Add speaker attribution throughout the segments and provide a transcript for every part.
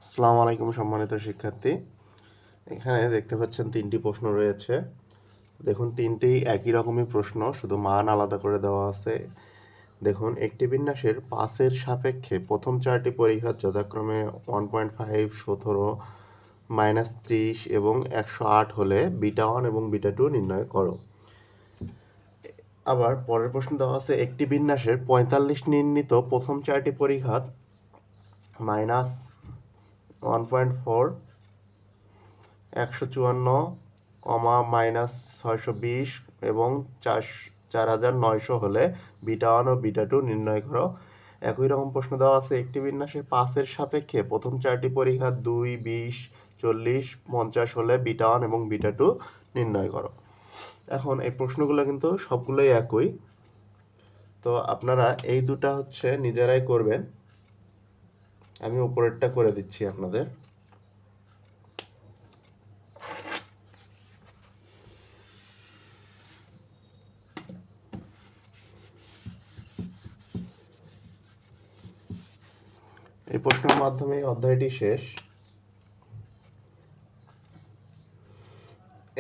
Speaker 1: আসসালামু আলাইকুম সম্মানিত শিক্ষার্থী। এখানে দেখতে পাচ্ছেন তিনটি প্রশ্ন রয়েছে। দেখুন তিনটি একই রকমই প্রশ্ন, শুধু মান আলাদা করে দেওয়া আছে। দেখুন একটি বিন্যাসের পাসের সাপেক্ষে প্রথম চারটি পরিঘাত যথাক্রমে 1.5, 17, -30 এবং 108 হলে বিটা 1 এবং বিটা 2 নির্ণয় করো। আবার পরের প্রশ্ন দেওয়া আছে একটি বিন্যাসের 45 নির্ণীত প্রথম চারটি পরিঘাত -1.4, 154, -620 এবং 4900 হলে বিটা 1 ও বিটা 2 নির্ণয় করো। একই রকম প্রশ্ন দেওয়া আছে একটি বিন্যাসের পাসের সাপেক্ষে প্রথম চারটি পরিঘাত 2, 20, 40, 50 হলে বিটা 1 এবং বিটা 2 নির্ণয় করো। এখন এই প্রশ্নগুলো কিন্তু সবগুলোই একই, তো আপনারা এই দুটা নিজেরাই করবেন। আমি উপরেরটা করে দিচ্ছি আপনাদের। এই প্রশ্নের মাধ্যমে অধ্যায়টি শেষ।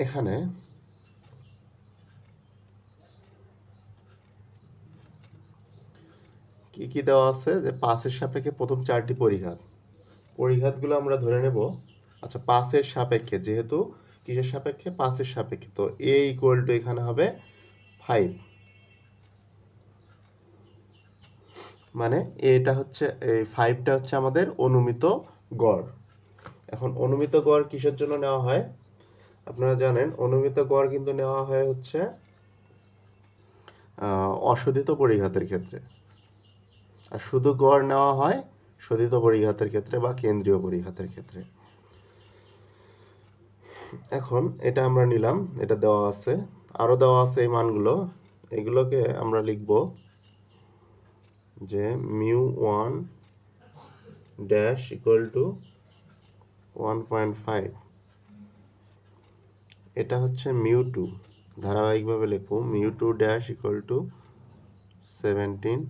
Speaker 1: এখানে কি কি দেওয়া আছে যে পাসের সাপেক্ষে প্রথম চারটি পরিঘাতগুলো আমরা ধরে নেব। আচ্ছা, পাসের সাপেক্ষে, যেহেতু কিসের সাপেক্ষে? পাসের সাপেক্ষে, তো এ ইকুয়াল টু এখানে হবে 5, মানে এটা এই 5টা আমাদের অনুমিত গড়। এখন অনুমিত গড় কিসের জন্য নেওয়া হয়? আপনারা জানেন অনুমিত গড় কিন্তু নেওয়া হয় অশোধিত পরিঘাতের ক্ষেত্রে, আর শুধু গড় নেওয়া হয় শোধিত পরিঘাতের ক্ষেত্রে বা কেন্দ্রীয় পরিঘাতের ক্ষেত্রে। এখন এটা আমরা নিলাম, এটা দেওয়া আছে, আরো দেওয়া আছে এই মানগুলো। এগুলোকে আমরা লিখব যে μ1 ড্যাশ ইকুয়াল টু 1.5, এটা μ2, ধারাবাহিকভাবে লিখব μ2 dash equal to 17,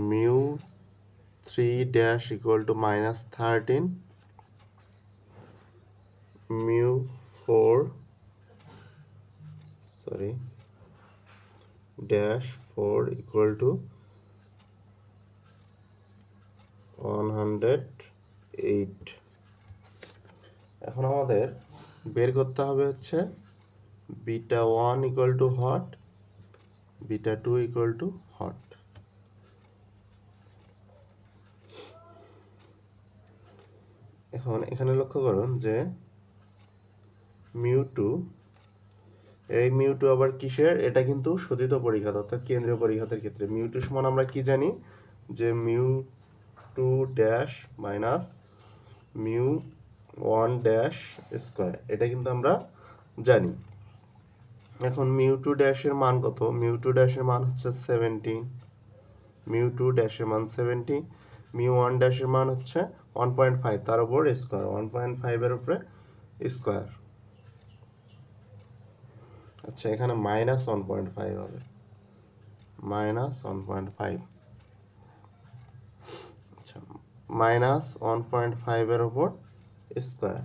Speaker 1: μ3 dash equal to -13, μ4 dash 4 equal to 108। এখন আমাদের বের করতে হবে beta 1 equal to hat, beta 2 equal to hat. এখন এখানে লক্ষ্য করুন যে μ2, এই μ2 আবার কিসের? এটা কিন্তু শোধিত পরিঘাত, অর্থাৎ কেন্দ্রীয় পরিঘাতের ক্ষেত্রে μ2 সমান আমরা কি জানি যে μ2 ড্যাশ মাইনাস μ1 ড্যাশ স্কয়ার, এটা কিন্তু আমরা জানি। এখন μ2 ড্যাশের মান কত? μ2 ড্যাশের মান 70, μ2 ড্যাশের মান 70, μ1 ড্যাশের মান 1.5, তার উপর স্কয়ার, 1.5 এর উপরে স্কয়ার। আচ্ছা, এখানে -1.5 হবে, -1.5। আচ্ছা, -1.5 এর উপর স্কয়ার।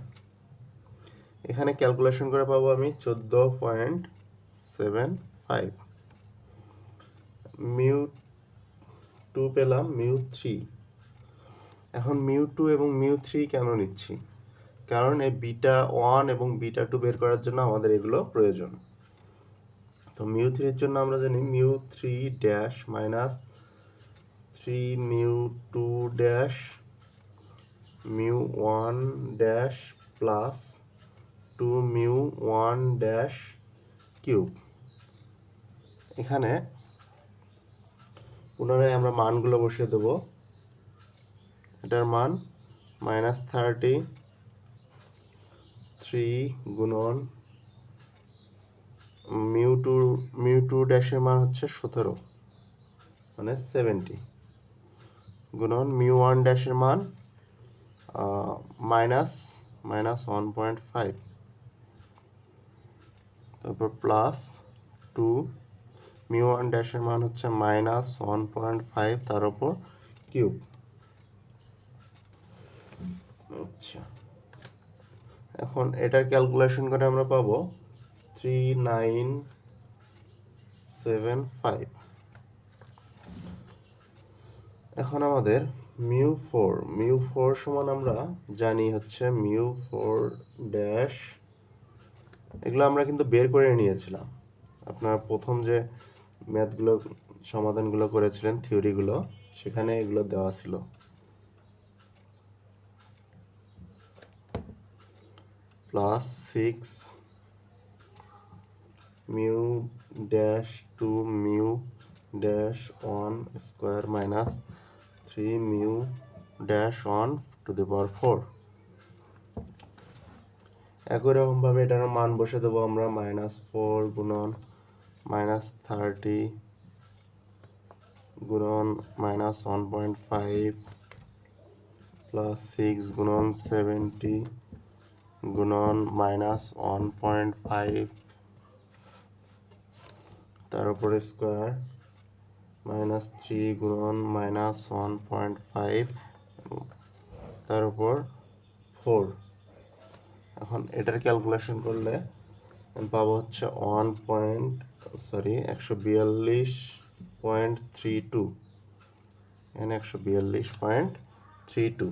Speaker 1: এখানে ক্যালকুলেশন করে পাবো আমি 14.75। μ2 পেলাম μ3। এখন μ2 এবং μ3 কেন নিচ্ছি? কারণ এই বিটা 1 এবং বিটা 2 বের করার জন্য আমাদের এগুলো প্রয়োজন। তো μ3 এর জন্য আমরা জানি μ3 dash minus 3 μ2 dash μ1 dash plus 2 μ1 dash cube. এখানে পুনরায় আমরা মানগুলো বসিয়ে দেব। এটার মান -33 গুণন μ2 ড্যাশের মান 17, মানে 70, গুণন μ1 ড্যাশের মান -1.5, তারপর প্লাস 2, μ1 ড্যাশের মান -1.5, তার উপর কিউব। আচ্ছা, এখন এটার ক্যালকুলেশন করে আমরা পাবো 3975। এখন আমাদের মিউ ফোর সমান আমরা জানি হচ্ছে মিউ ফোর ড্যাশ, এগুলো আমরা কিন্তু বের করে নিয়েছিলাম। আপনার প্রথম যে ম্যাথগুলো সমাধানগুলো করেছিলেন থিওরিগুলো, সেখানে এগুলো দেওয়া ছিল। Plus 6 mu dash 2 mu dash 1 square minus 3 mu dash 1 to the power 4। একই রকমভাবে এটার মান বসে দেবো আমরা, -4 গুণন -30 গুণন -1.5 প্লাস 6 গুণন 70 গুণন -1.5 তার উপরে স্কোয়ার -3 গুণন -1.5 তার উপর 4। এখন এটার ক্যালকুলেশন করলে পাবো হচ্ছে 142.32, এখানে 142.32।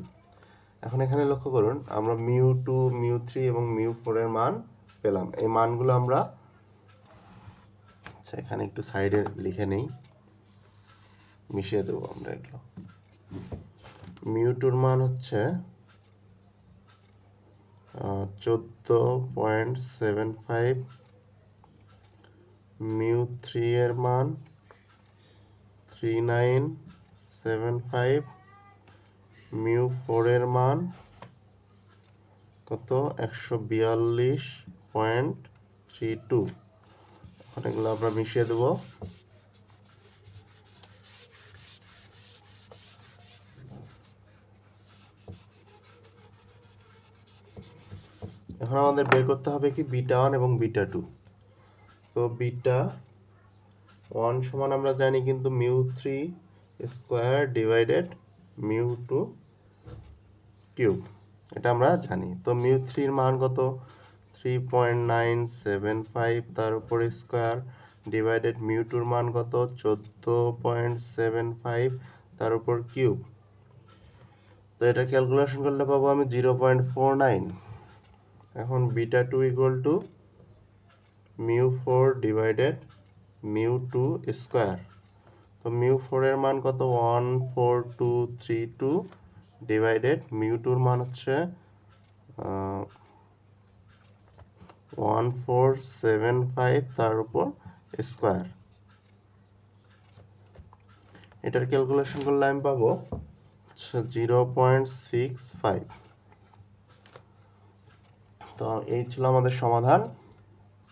Speaker 1: এখন এখানে লক্ষ্য করুন, আমরা মিউ টু, মিউ থ্রি এবং মিউ ফোর এর মান পেলাম। এই মানগুলো আমরা, আচ্ছা এখানে একটু সাইডে লিখে নেই, মিশিয়ে দেবো আমরা এগুলো। মিউ টুর মান হচ্ছে 14.75, মিউ থ্রি এর মান 3975, মিউ ফোর এর মান কত 142.32। এখন এগুলো আমরা মিশিয়ে দেবো। এখন আমাদের বের করতে হবে কি বিটা ওয়ান এবং বিটা টু। তো বিটা ওয়ান সমান আমরা জানি কিন্তু mu three square divided mu two cube, এটা আমরা জানি। তো মিউ থ্রির মান কত 3.975 তার উপর স্কোয়ার ডিভাইডেড মিউ টুর মান কত 14.75 তার উপর কিউব। তো এটা ক্যালকুলেশন করলে পাবো আমি 0.49। এখন beta two equal to mu four divided mu two square. তো মিউ ফোরের মান কত 14232 ডিভাইডেড মিউ টুর মান হচ্ছে 1475 তার উপর স্কোয়ার। এটার ক্যালকুলেশন করলে আমি পাবো 0.65। তো এই ছিল আমাদের সমাধান।